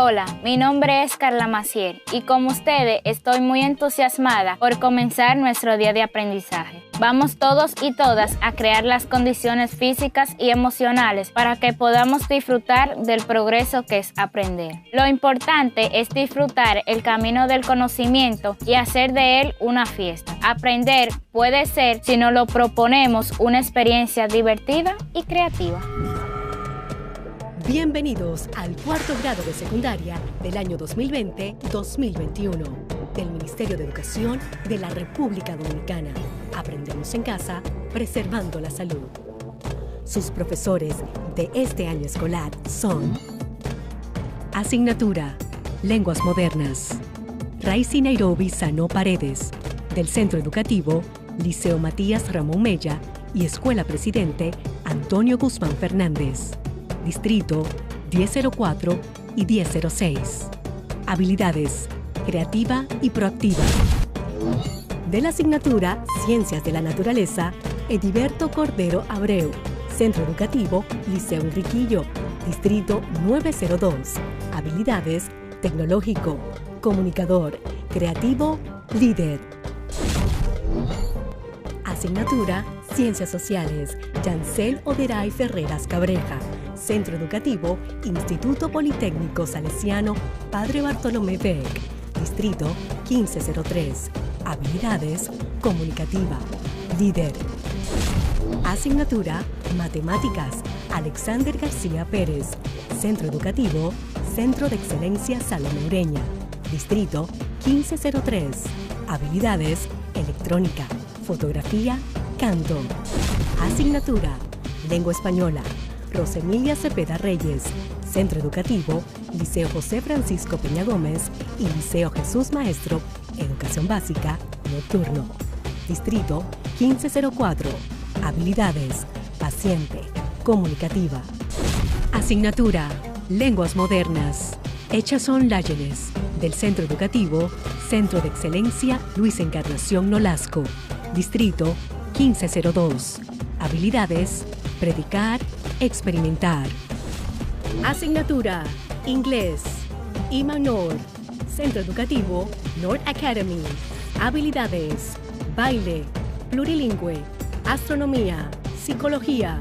Hola, mi nombre es Carla Maciel y como ustedes estoy muy entusiasmada por comenzar nuestro día de aprendizaje. Vamos todos y todas a crear las condiciones físicas y emocionales para que podamos disfrutar del progreso que es aprender. Lo importante es disfrutar el camino del conocimiento y hacer de él una fiesta. Aprender puede ser, si nos lo proponemos, una experiencia divertida y creativa. Bienvenidos al cuarto grado de secundaria del año 2020-2021 del Ministerio de Educación de la República Dominicana. Aprendemos en casa, preservando la salud. Sus profesores de este año escolar son: Asignatura Lenguas Modernas, Raicy Nairobi Sano Paredes, del Centro Educativo Liceo Matías Ramón Mella y Escuela Presidente Antonio Guzmán Fernández. Distrito 1004 y 1006. Habilidades: creativa y proactiva. De la asignatura Ciencias de la Naturaleza, Ediberto Cordero Abreu, Centro Educativo Liceo Enriquillo, Distrito 902. Habilidades: tecnológico, comunicador, creativo, líder. Asignatura Ciencias Sociales, Yancel Oderay Ferreras Cabreja, Centro Educativo Instituto Politécnico Salesiano Padre Bartolomé Beck, Distrito 1503. Habilidades: comunicativa, líder. Asignatura Matemáticas, Alexander García Pérez, Centro Educativo Centro de Excelencia Salomé Ureña, Distrito 1503. Habilidades: electrónica, fotografía, canto. Asignatura Lengua Española, Rosemilia Cepeda Reyes, Centro Educativo Liceo José Francisco Peña Gómez y Liceo Jesús Maestro, Educación Básica, Nocturno. Distrito 1504. Habilidades: paciente, comunicativa. Asignatura Lenguas Modernas, Echazón Láyenes, del Centro Educativo Centro de Excelencia Luis Encarnación Nolasco, Distrito 1502. Habilidades: predicar, experimentar. Asignatura Inglés, Iman Nord, Centro Educativo Nord Academy. Habilidades: baile, plurilingüe, astronomía, psicología.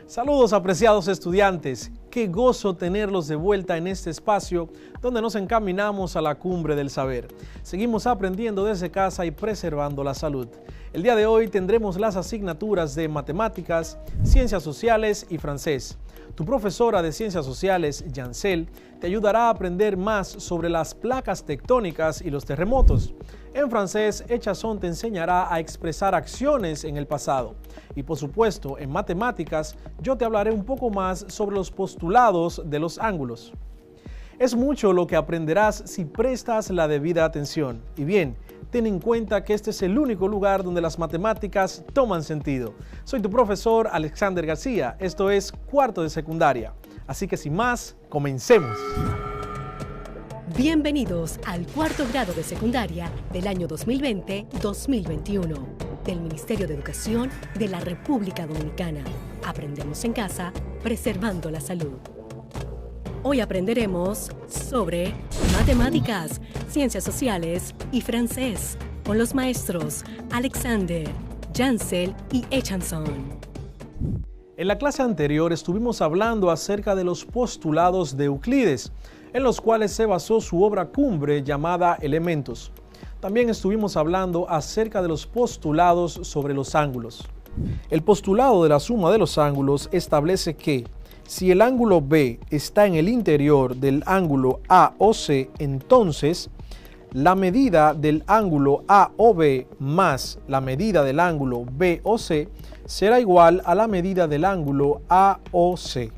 Saludos, apreciados estudiantes. Qué gozo tenerlos de vuelta en este espacio donde nos encaminamos a la cumbre del saber. Seguimos aprendiendo desde casa y preservando la salud. El día de hoy tendremos las asignaturas de Matemáticas, Ciencias Sociales y Francés. Tu profesora de Ciencias Sociales, Yancel, te ayudará a aprender más sobre las placas tectónicas y los terremotos. En francés, Echazón te enseñará a expresar acciones en el pasado. Y por supuesto, en matemáticas, yo te hablaré un poco más sobre los postulados de los ángulos. Es mucho lo que aprenderás si prestas la debida atención. Y bien, ten en cuenta que este es el único lugar donde las matemáticas toman sentido. Soy tu profesor Alexander García, esto es cuarto de secundaria. Así que sin más, comencemos. Bienvenidos al cuarto grado de secundaria del año 2020-2021 del Ministerio de Educación de la República Dominicana. Aprendemos en casa, preservando la salud. Hoy aprenderemos sobre matemáticas, ciencias sociales y francés con los maestros Alexander, Jansel y Echanson. En la clase anterior estuvimos hablando acerca de los postulados de Euclides, en los cuales se basó su obra cumbre llamada Elementos. También estuvimos hablando acerca de los postulados sobre los ángulos. El postulado de la suma de los ángulos establece que si el ángulo B está en el interior del ángulo AOC, entonces la medida del ángulo AOB más la medida del ángulo BOC será igual a la medida del ángulo AOC.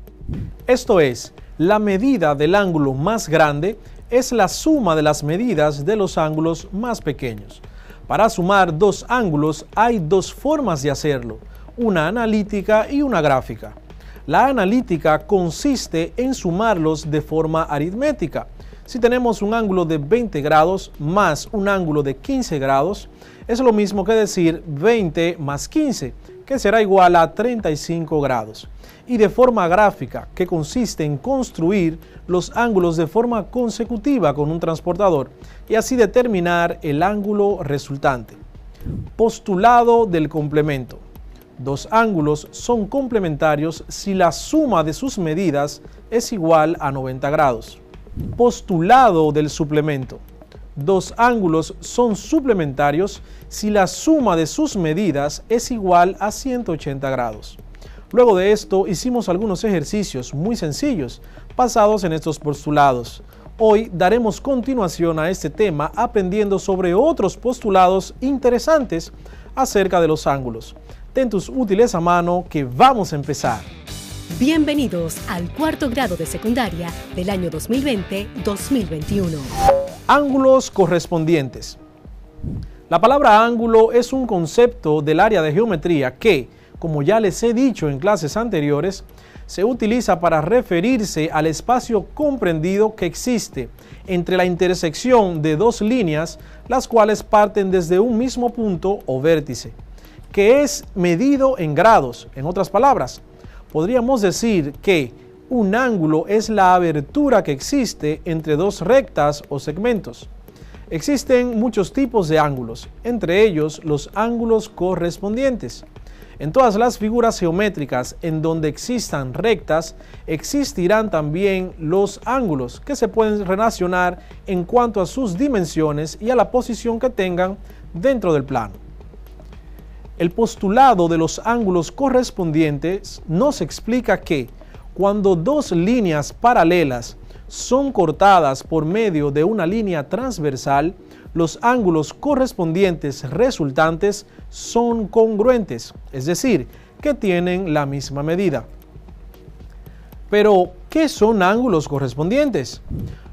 Esto es, la medida del ángulo más grande es la suma de las medidas de los ángulos más pequeños. Para sumar dos ángulos hay dos formas de hacerlo, una analítica y una gráfica. La analítica consiste en sumarlos de forma aritmética. Si tenemos un ángulo de 20 grados más un ángulo de 15 grados, es lo mismo que decir 20 más 15, que será igual a 35 grados. Y de forma gráfica, que consiste en construir los ángulos de forma consecutiva con un transportador y así determinar el ángulo resultante. Postulado del complemento. Dos ángulos son complementarios si la suma de sus medidas es igual a 90 grados. Postulado del suplemento. Dos ángulos son suplementarios si la suma de sus medidas es igual a 180 grados. Luego de esto hicimos algunos ejercicios muy sencillos basados en estos postulados. Hoy daremos continuación a este tema aprendiendo sobre otros postulados interesantes acerca de los ángulos. Ten tus útiles a mano que vamos a empezar. Bienvenidos al cuarto grado de secundaria del año 2020-2021. Ángulos correspondientes. La palabra ángulo es un concepto del área de geometría que, como ya les he dicho en clases anteriores, se utiliza para referirse al espacio comprendido que existe entre la intersección de dos líneas, las cuales parten desde un mismo punto o vértice, que es medido en grados. En otras palabras, podríamos decir que un ángulo es la abertura que existe entre dos rectas o segmentos. Existen muchos tipos de ángulos, entre ellos los ángulos correspondientes. En todas las figuras geométricas en donde existan rectas, existirán también los ángulos que se pueden relacionar en cuanto a sus dimensiones y a la posición que tengan dentro del plano. El postulado de los ángulos correspondientes nos explica que cuando dos líneas paralelas son cortadas por medio de una línea transversal, los ángulos correspondientes resultantes son congruentes, es decir, que tienen la misma medida. Pero, ¿qué son ángulos correspondientes?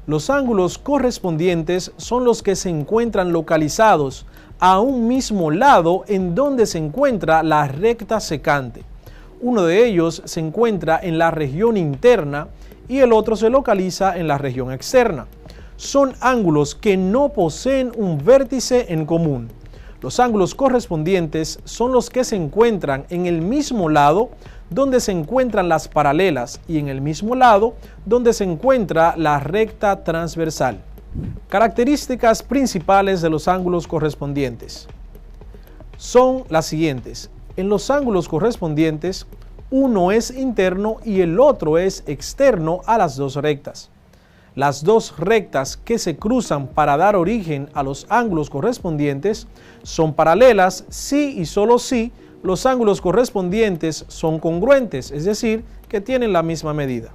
Los ángulos correspondientes son los que se encuentran localizados a un mismo lado en donde se encuentra la recta secante. Uno de ellos se encuentra en la región interna y el otro se localiza en la región externa. Son ángulos que no poseen un vértice en común. Los ángulos correspondientes son los que se encuentran en el mismo lado donde se encuentran las paralelas y en el mismo lado donde se encuentra la recta transversal. Características principales de los ángulos correspondientes son las siguientes. En los ángulos correspondientes, uno es interno y el otro es externo a las dos rectas. Las dos rectas que se cruzan para dar origen a los ángulos correspondientes son paralelas si y solo si los ángulos correspondientes son congruentes, es decir, que tienen la misma medida.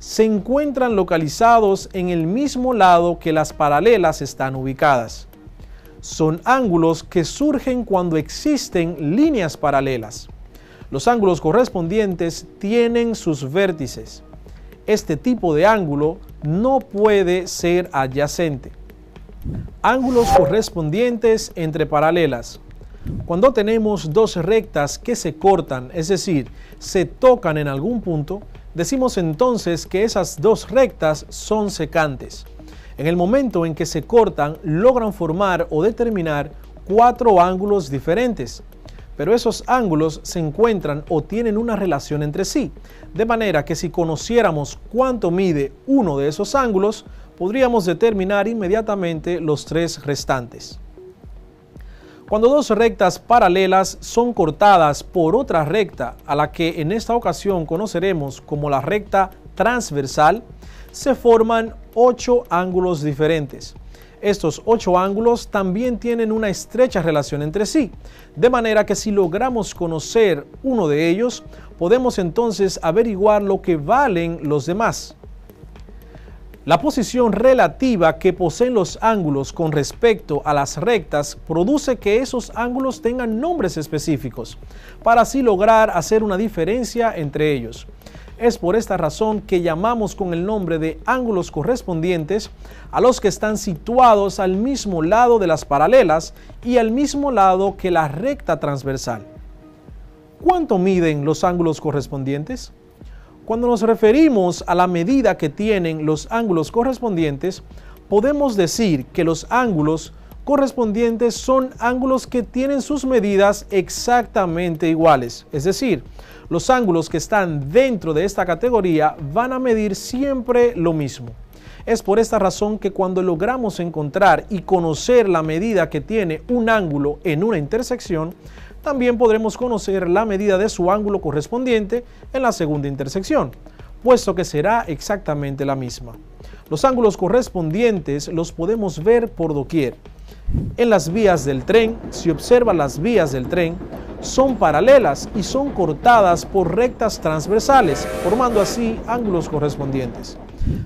Se encuentran localizados en el mismo lado que las paralelas están ubicadas. Son ángulos que surgen cuando existen líneas paralelas. Los ángulos correspondientes tienen sus vértices. Este tipo de ángulo no puede ser adyacente. Ángulos correspondientes entre paralelas. Cuando tenemos dos rectas que se cortan, es decir, se tocan en algún punto, decimos entonces que esas dos rectas son secantes. En el momento en que se cortan, logran formar o determinar cuatro ángulos diferentes. Pero esos ángulos se encuentran o tienen una relación entre sí, de manera que si conociéramos cuánto mide uno de esos ángulos, podríamos determinar inmediatamente los tres restantes. Cuando dos rectas paralelas son cortadas por otra recta, a la que en esta ocasión conoceremos como la recta transversal, se forman 8 ángulos diferentes. Estos 8 ángulos también tienen una estrecha relación entre sí, de manera que si logramos conocer uno de ellos, podemos entonces averiguar lo que valen los demás. La posición relativa que poseen los ángulos con respecto a las rectas produce que esos ángulos tengan nombres específicos, para así lograr hacer una diferencia entre ellos. Es por esta razón que llamamos con el nombre de ángulos correspondientes a los que están situados al mismo lado de las paralelas y al mismo lado que la recta transversal. ¿Cuánto miden los ángulos correspondientes? Cuando nos referimos a la medida que tienen los ángulos correspondientes, podemos decir que los ángulos correspondientes son ángulos que tienen sus medidas exactamente iguales, es decir, los ángulos que están dentro de esta categoría van a medir siempre lo mismo. Es por esta razón que cuando logramos encontrar y conocer la medida que tiene un ángulo en una intersección, también podremos conocer la medida de su ángulo correspondiente en la segunda intersección, puesto que será exactamente la misma. Los ángulos correspondientes los podemos ver por doquier. En las vías del tren, si observan las vías del tren, son paralelas y son cortadas por rectas transversales, formando así ángulos correspondientes.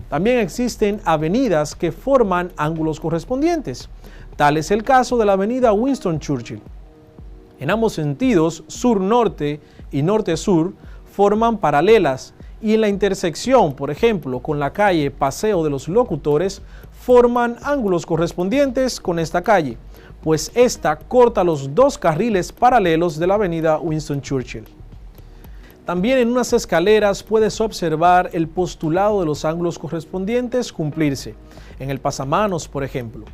También existen avenidas que forman ángulos correspondientes. Tal es el caso de la avenida Winston Churchill. En ambos sentidos, sur-norte y norte-sur, forman paralelas y en la intersección, por ejemplo, con la calle Paseo de los Locutores, forman ángulos correspondientes con esta calle, pues esta corta los dos carriles paralelos de la avenida Winston Churchill. También en unas escaleras puedes observar el postulado de los ángulos correspondientes cumplirse, en el pasamanos, por ejemplo.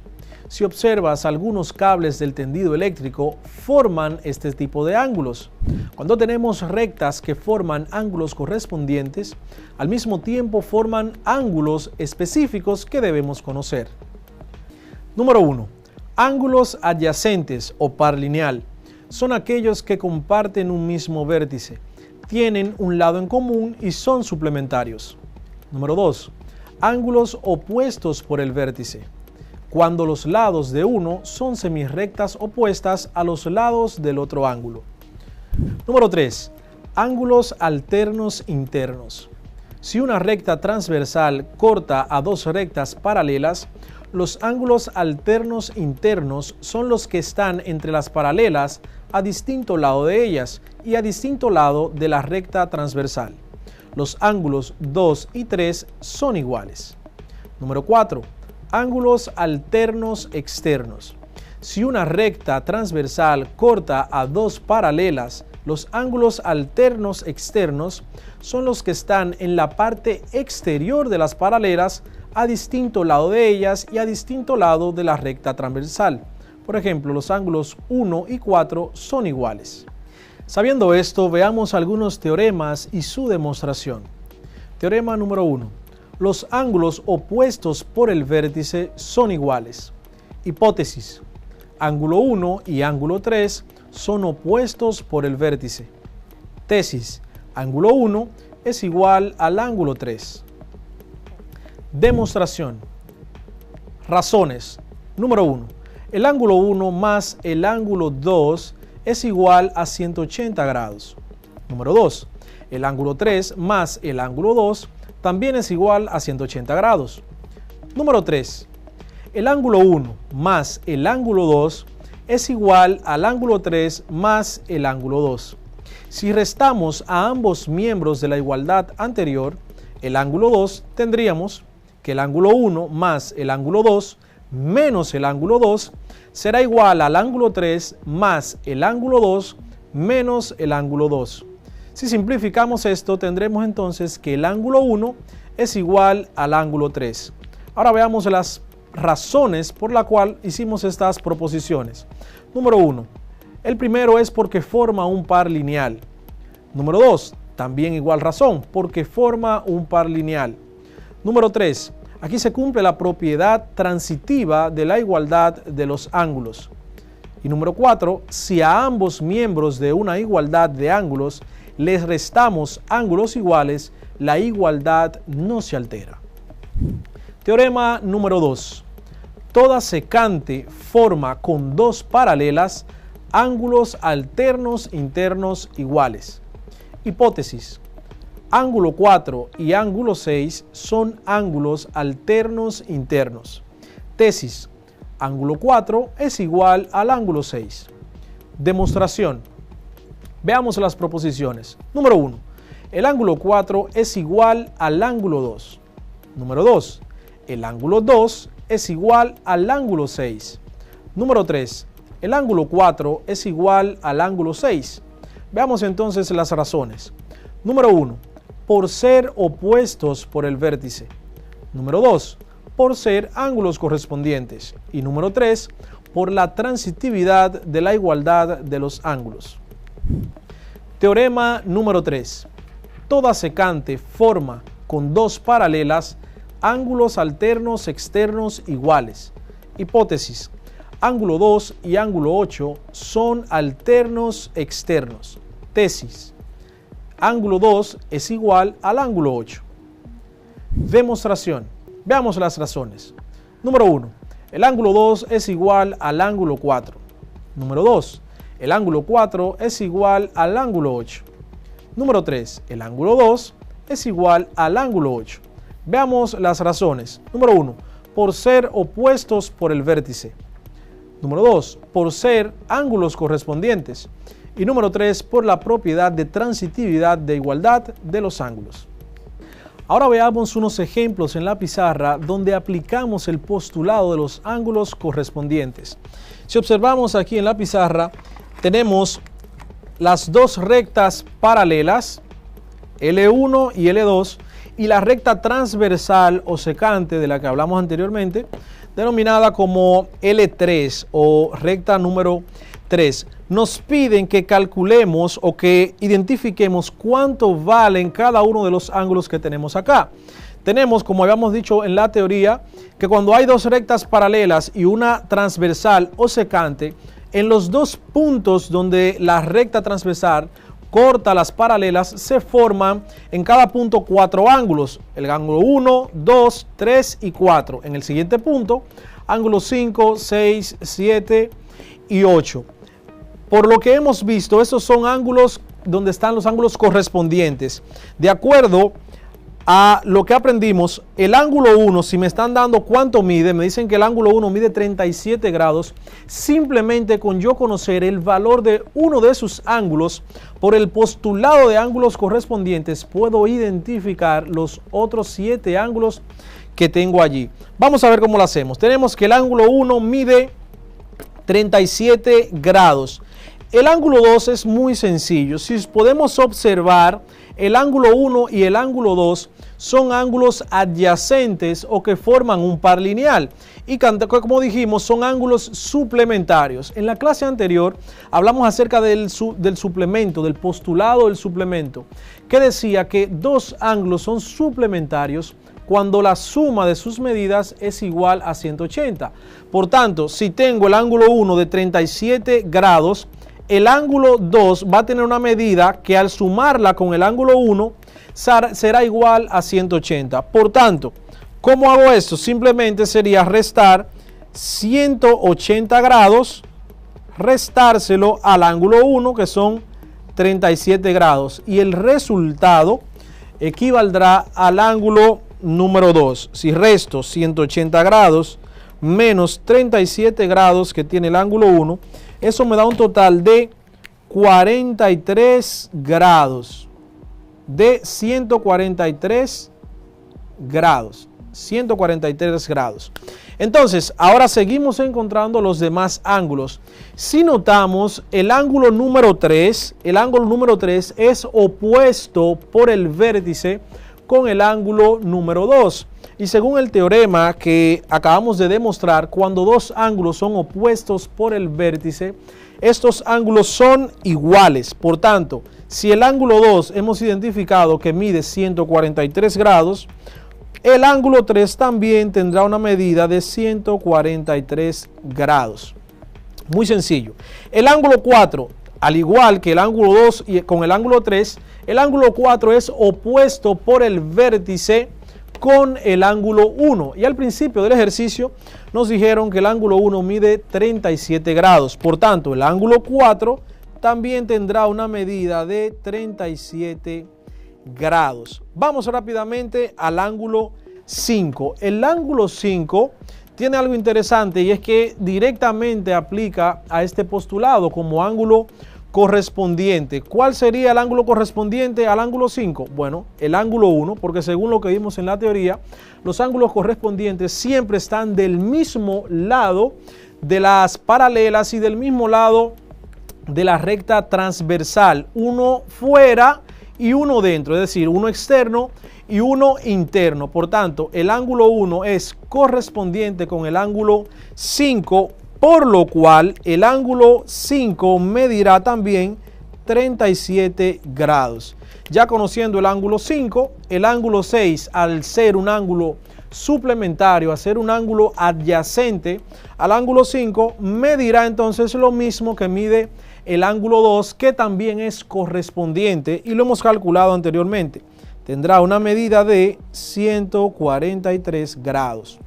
Si observas algunos cables del tendido eléctrico, forman este tipo de ángulos. Cuando tenemos rectas que forman ángulos correspondientes, al mismo tiempo forman ángulos específicos que debemos conocer. Número 1. Ángulos adyacentes o par lineal. Son aquellos que comparten un mismo vértice, tienen un lado en común y son suplementarios. Número 2. Ángulos opuestos por el vértice. Cuando los lados de uno son semirrectas opuestas a los lados del otro ángulo. Número 3. Ángulos alternos internos. Si una recta transversal corta a dos rectas paralelas, los ángulos alternos internos son los que están entre las paralelas a distinto lado de ellas y a distinto lado de la recta transversal. Los ángulos 2 y 3 son iguales. Número 4. Ángulos alternos externos. Si una recta transversal corta a dos paralelas, los ángulos alternos externos son los que están en la parte exterior de las paralelas a distinto lado de ellas y a distinto lado de la recta transversal. Por ejemplo, los ángulos 1 y 4 son iguales. Sabiendo esto, veamos algunos teoremas y su demostración. Teorema número 1. Los ángulos opuestos por el vértice son iguales. Hipótesis. Ángulo 1 y ángulo 3 son opuestos por el vértice. Tesis. Ángulo 1 es igual al ángulo 3. Demostración. Razones. Número 1. El ángulo 1 más el ángulo 2 es igual a 180 grados. Número 2. El ángulo 3 más el ángulo 2 también es igual a 180 grados. Número 3. El ángulo 1 más el ángulo 2 es igual al ángulo 3 más el ángulo 2. Si restamos a ambos miembros de la igualdad anterior, el ángulo 2, tendríamos que el ángulo 1 más el ángulo 2 menos el ángulo 2 será igual al ángulo 3 más el ángulo 2 menos el ángulo 2. Si simplificamos esto, tendremos entonces que el ángulo 1 es igual al ángulo 3. Ahora veamos las razones por la cual hicimos estas proposiciones. Número 1. El primero es porque forma un par lineal. Número 2. También igual razón, porque forma un par lineal. Número 3. Aquí se cumple la propiedad transitiva de la igualdad de los ángulos. Y número 4. Si a ambos miembros de una igualdad de ángulos les restamos ángulos iguales, la igualdad no se altera. Teorema número 2. Toda secante forma con dos paralelas ángulos alternos internos iguales. Hipótesis. Ángulo 4 y ángulo 6 son ángulos alternos internos. Tesis. Ángulo 4 es igual al ángulo 6. Demostración. Veamos las proposiciones. Número 1. El ángulo 4 es igual al ángulo 2. Número 2. El ángulo 2 es igual al ángulo 6. Número 3. El ángulo 4 es igual al ángulo 6. Veamos entonces las razones. Número 1. Por ser opuestos por el vértice. Número 2. Por ser ángulos correspondientes. Y número 3. Por la transitividad de la igualdad de los ángulos. Teorema número 3. Toda secante forma con dos paralelas ángulos alternos externos iguales. Hipótesis. Ángulo 2 y ángulo 8 son alternos externos. Tesis. Ángulo 2 es igual al ángulo 8. Demostración. Veamos las razones. Número 1. El ángulo 2 es igual al ángulo 4. Número 2. El ángulo 4 es igual al ángulo 8. Número 3. El ángulo 2 es igual al ángulo 8. Veamos las razones. Número 1. Por ser opuestos por el vértice. Número 2. Por ser ángulos correspondientes. Y número 3. Por la propiedad de transitividad de igualdad de los ángulos. Ahora veamos unos ejemplos en la pizarra donde aplicamos el postulado de los ángulos correspondientes. Si observamos aquí en la pizarra, tenemos las dos rectas paralelas, L1 y L2, y la recta transversal o secante de la que hablamos anteriormente, denominada como L3 o recta número 3. Nos piden que calculemos o que identifiquemos cuánto valen cada uno de los ángulos que tenemos acá. Tenemos, como habíamos dicho en la teoría, que cuando hay dos rectas paralelas y una transversal o secante, en los dos puntos donde la recta transversal corta las paralelas, se forman en cada punto 4 ángulos. El ángulo 1, 2, 3 y 4. En el siguiente punto, ángulos 5, 6, 7 y 8. Por lo que hemos visto, estos son ángulos donde están los ángulos correspondientes. De acuerdo a lo que aprendimos, el ángulo 1, si me están dando cuánto mide, me dicen que el ángulo 1 mide 37 grados, simplemente con yo conocer el valor de uno de sus ángulos, por el postulado de ángulos correspondientes, puedo identificar los otros 7 ángulos que tengo allí. Vamos a ver cómo lo hacemos. Tenemos que el ángulo 1 mide 37 grados. El ángulo 2 es muy sencillo. Si podemos observar, el ángulo 1 y el ángulo 2 son ángulos adyacentes o que forman un par lineal. Y como dijimos, son ángulos suplementarios. En la clase anterior hablamos acerca del suplemento, del postulado del suplemento, que decía que dos ángulos son suplementarios cuando la suma de sus medidas es igual a 180. Por tanto, si tengo el ángulo 1 de 37 grados, el ángulo 2 va a tener una medida que al sumarla con el ángulo 1 será igual a 180. Por tanto, ¿cómo hago esto? Simplemente sería restar 180 grados, restárselo al ángulo 1, que son 37 grados. Y el resultado equivaldrá al ángulo número 2. Si resto 180 grados menos 37 grados que tiene el ángulo 1, eso me da un total de 43 grados. De 143 grados. 143 grados. Entonces, ahora seguimos encontrando los demás ángulos. Si notamos, el ángulo número 3 es opuesto por el vértice con el ángulo número 2. Y según el teorema que acabamos de demostrar, cuando dos ángulos son opuestos por el vértice, estos ángulos son iguales. Por tanto, si el ángulo 2 hemos identificado que mide 143 grados, el ángulo 3 también tendrá una medida de 143 grados. Muy sencillo. El ángulo 4, al igual que el ángulo 2 y con el ángulo 3, el ángulo 4 es opuesto por el vértice con el ángulo 1. Y al principio del ejercicio nos dijeron que el ángulo 1 mide 37 grados. Por tanto, el ángulo 4 también tendrá una medida de 37 grados. Vamos rápidamente al ángulo 5. El ángulo 5 tiene algo interesante y es que directamente aplica a este postulado como ángulo correspondiente. ¿Cuál sería el ángulo correspondiente al ángulo 5? Bueno, el ángulo 1, porque según lo que vimos en la teoría, los ángulos correspondientes siempre están del mismo lado de las paralelas y del mismo lado de la recta transversal, uno fuera y uno dentro, es decir, uno externo y uno interno. Por tanto, el ángulo 1 es correspondiente con el ángulo 5, por lo cual el ángulo 5 medirá también 37 grados. Ya conociendo el ángulo 5, el ángulo 6, al ser un ángulo suplementario, a ser un ángulo adyacente al ángulo 5, medirá entonces lo mismo que mide el ángulo 2, que también es correspondiente y lo hemos calculado anteriormente. Tendrá una medida de 143 grados.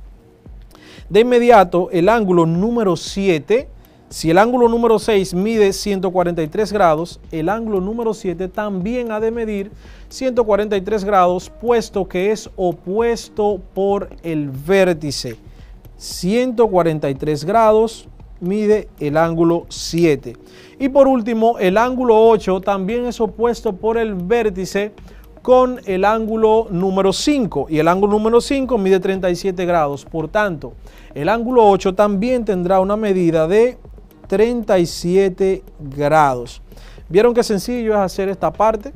De inmediato, el ángulo número 7, si el ángulo número 6 mide 143 grados, el ángulo número 7 también ha de medir 143 grados, puesto que es opuesto por el vértice. 143 grados mide el ángulo 7. Y por último, el ángulo 8 también es opuesto por el vértice con el ángulo número 5, y el ángulo número 5 mide 37 grados. Por tanto, el ángulo 8 también tendrá una medida de 37 grados. ¿Vieron qué sencillo es hacer esta parte?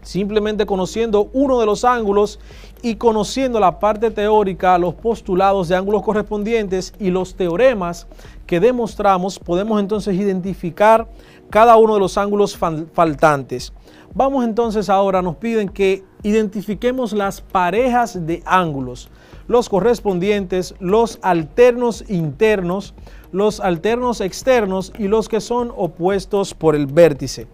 Simplemente conociendo uno de los ángulos y conociendo la parte teórica, los postulados de ángulos correspondientes y los teoremas que demostramos, podemos entonces identificar cada uno de los ángulos faltantes. Vamos entonces ahora, nos piden que identifiquemos las parejas de ángulos, los correspondientes, los alternos internos, los alternos externos y los que son opuestos por el vértice.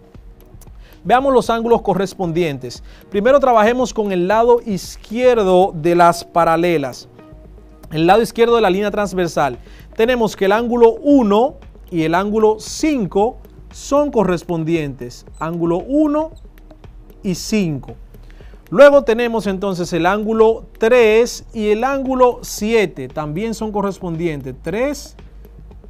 Veamos los ángulos correspondientes. Primero trabajemos con el lado izquierdo de las paralelas. El lado izquierdo de la línea transversal. Tenemos que el ángulo 1 y el ángulo 5 son correspondientes. Ángulo 1 y 5. Luego tenemos entonces el ángulo 3 y el ángulo 7. También son correspondientes. 3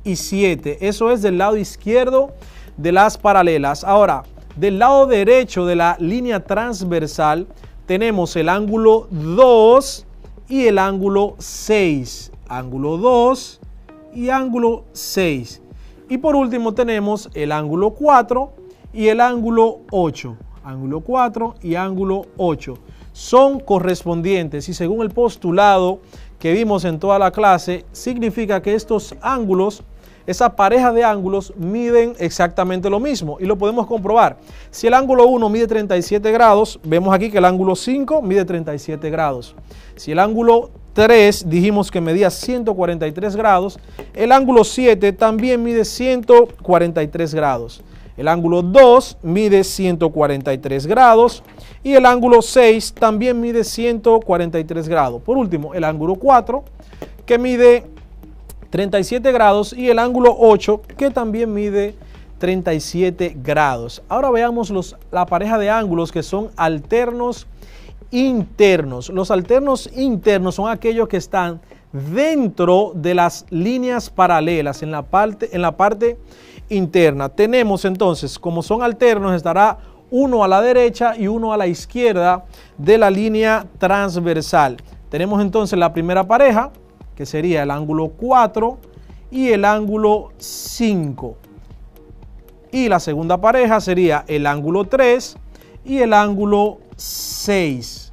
y 7. Eso es del lado izquierdo de las paralelas. Ahora, del lado derecho de la línea transversal tenemos el ángulo 2 y el ángulo 6. Ángulo 2 y ángulo 6. Y por último tenemos el ángulo 4 y el ángulo 8. Ángulo 4 y ángulo 8. Son correspondientes y según el postulado que vimos en toda la clase, significa que estos ángulos, esa pareja de ángulos, miden exactamente lo mismo y lo podemos comprobar. Si el ángulo 1 mide 37 grados, vemos aquí que el ángulo 5 mide 37 grados. Si el ángulo 3 dijimos que medía 143 grados, el ángulo 7 también mide 143 grados. El ángulo 2 mide 143 grados y el ángulo 6 también mide 143 grados. Por último, el ángulo 4 que mide 37 grados y el ángulo 8 que también mide 37 grados. Ahora veamos la pareja de ángulos que son alternos internos. Los alternos internos son aquellos que están dentro de las líneas paralelas en la parte interna. Tenemos entonces, como son alternos, estará uno a la derecha y uno a la izquierda de la línea transversal. Tenemos entonces la primera pareja, que sería el ángulo 4 y el ángulo 5. Y la segunda pareja sería el ángulo 3 y el ángulo 6.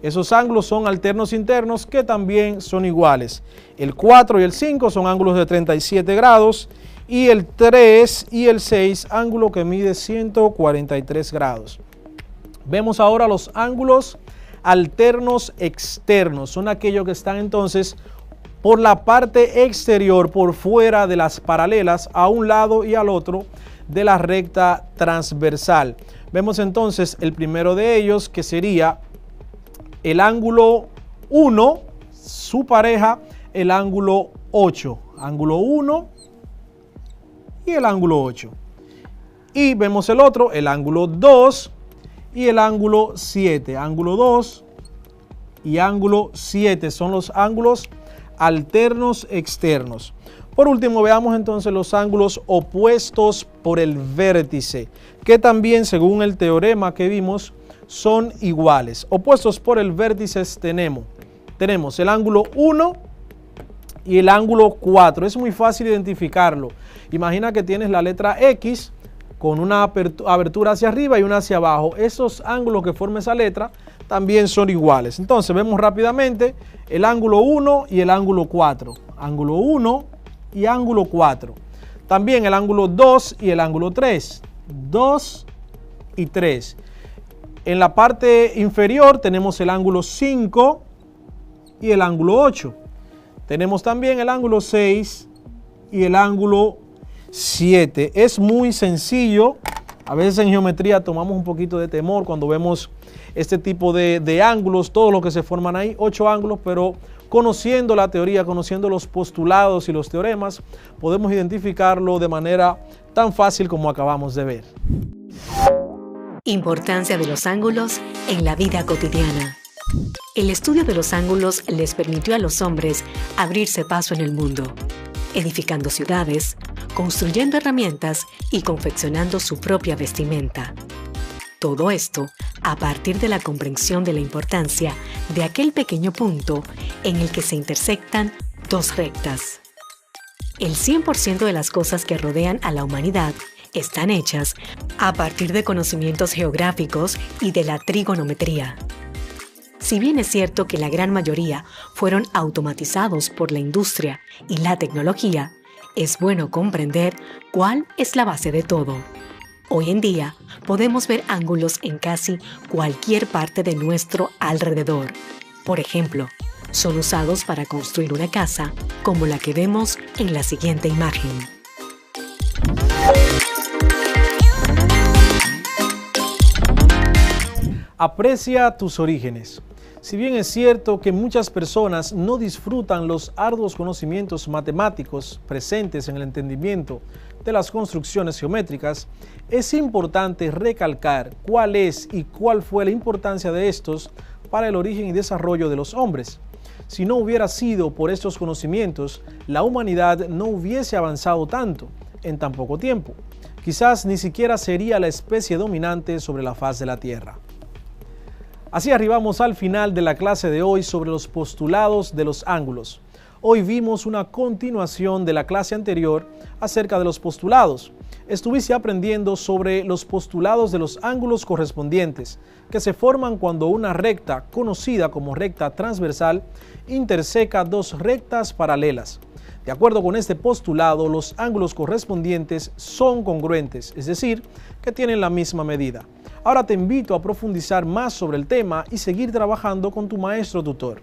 Esos ángulos son alternos internos que también son iguales. El 4 y el 5 son ángulos de 37 grados y el 3 y el 6 ángulo que mide 143 grados. Vemos ahora los ángulos alternos externos. Son aquellos que están entonces por la parte exterior, por fuera de las paralelas, a un lado y al otro de la recta transversal. Vemos entonces el primero de ellos, que sería el ángulo 1, su pareja, el ángulo 8. Ángulo 1 y el ángulo 8. Y vemos el otro, el ángulo 2 y el ángulo 7. Ángulo 2 y ángulo 7 son los ángulos alternos externos. Por último, veamos entonces los ángulos opuestos por el vértice, que también, según el teorema que vimos, son iguales. Opuestos por el vértice tenemos el ángulo 1 y el ángulo 4. Es muy fácil identificarlo. Imagina que tienes la letra X con una abertura hacia arriba y una hacia abajo. Esos ángulos que forman esa letra también son iguales. Entonces vemos rápidamente el ángulo 1 y el ángulo 4. Ángulo 1 y ángulo 4. También el ángulo 2 y el ángulo 3. 2 y 3. En la parte inferior tenemos el ángulo 5 y el ángulo 8. Tenemos también el ángulo 6 y el ángulo 7. Es muy sencillo. A veces en geometría tomamos un poquito de temor cuando vemos este tipo de ángulos, todos los que se forman ahí, 8 ángulos, pero conociendo la teoría, conociendo los postulados y los teoremas, podemos identificarlo de manera tan fácil como acabamos de ver. Importancia de los ángulos en la vida cotidiana. El estudio de los ángulos les permitió a los hombres abrirse paso en el mundo, edificando ciudades, construyendo herramientas y confeccionando su propia vestimenta. Todo esto a partir de la comprensión de la importancia de aquel pequeño punto en el que se intersectan dos rectas. El 100% de las cosas que rodean a la humanidad están hechas a partir de conocimientos geográficos y de la trigonometría. Si bien es cierto que la gran mayoría fueron automatizados por la industria y la tecnología, es bueno comprender cuál es la base de todo. Hoy en día podemos ver ángulos en casi cualquier parte de nuestro alrededor. Por ejemplo, son usados para construir una casa como la que vemos en la siguiente imagen. Aprecia tus orígenes. Si bien es cierto que muchas personas no disfrutan los arduos conocimientos matemáticos presentes en el entendimiento de las construcciones geométricas, es importante recalcar cuál es y cuál fue la importancia de estos para el origen y desarrollo de los hombres. Si no hubiera sido por estos conocimientos, la humanidad no hubiese avanzado tanto en tan poco tiempo. Quizás ni siquiera sería la especie dominante sobre la faz de la Tierra. Así arribamos al final de la clase de hoy sobre los postulados de los ángulos. Hoy vimos una continuación de la clase anterior acerca de los postulados. Estuviste aprendiendo sobre los postulados de los ángulos correspondientes, que se forman cuando una recta, conocida como recta transversal, interseca dos rectas paralelas. De acuerdo con este postulado, los ángulos correspondientes son congruentes, es decir, que tienen la misma medida. Ahora te invito a profundizar más sobre el tema y seguir trabajando con tu maestro tutor.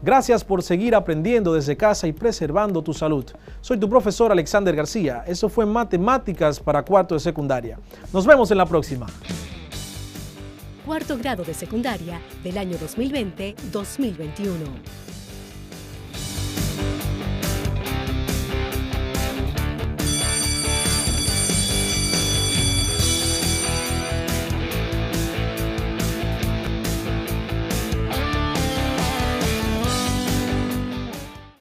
Gracias por seguir aprendiendo desde casa y preservando tu salud. Soy tu profesor Alexander García. Eso fue Matemáticas para cuarto de secundaria. Nos vemos en la próxima. Cuarto grado de secundaria del año 2020-2021.